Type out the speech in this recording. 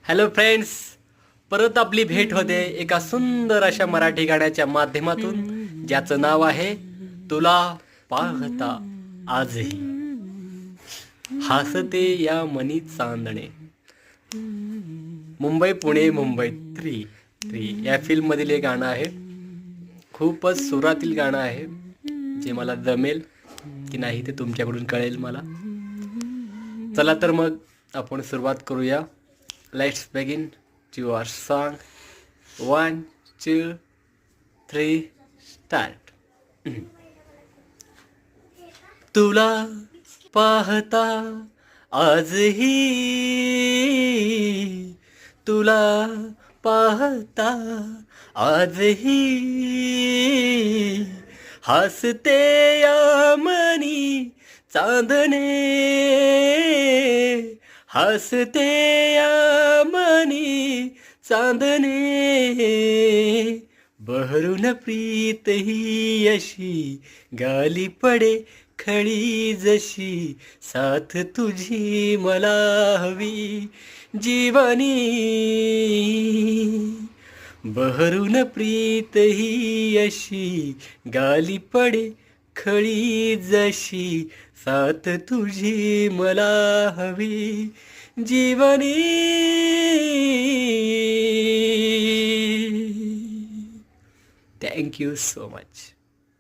Hello friends, परत आपली भेट होते एका सुंदर अशा मराठी गाण्याच्या माध्यमातून ज्याचं नाव आहे तुला पाहता आजही. हसते या मनी चांदणे. मुंबई पुणे मुंबई थ्री थ्री या फिल्म मधील हे गाणं आहे. खूपच सुरातील गाणं आहे, जे मला जमेल की नाही ते तुमच्याकडून कळेल मला. चला तर मग आपण सुरुवात करूया. Let's begin your song. 1 2 3 start. तुला पाहता आजही, तुला पाहता आजही, हसते या मनी चांदणे, हसते या मनी चांदणे, बहरून प्रीत ही अशी गाली पडे खळी जशी, साथ तुझी मला हवी जीवनी, बहरून प्रीत ही अशी गाली पडे खळी जशी, साथ तुझी मला हवी जीवनी. Thank you so much.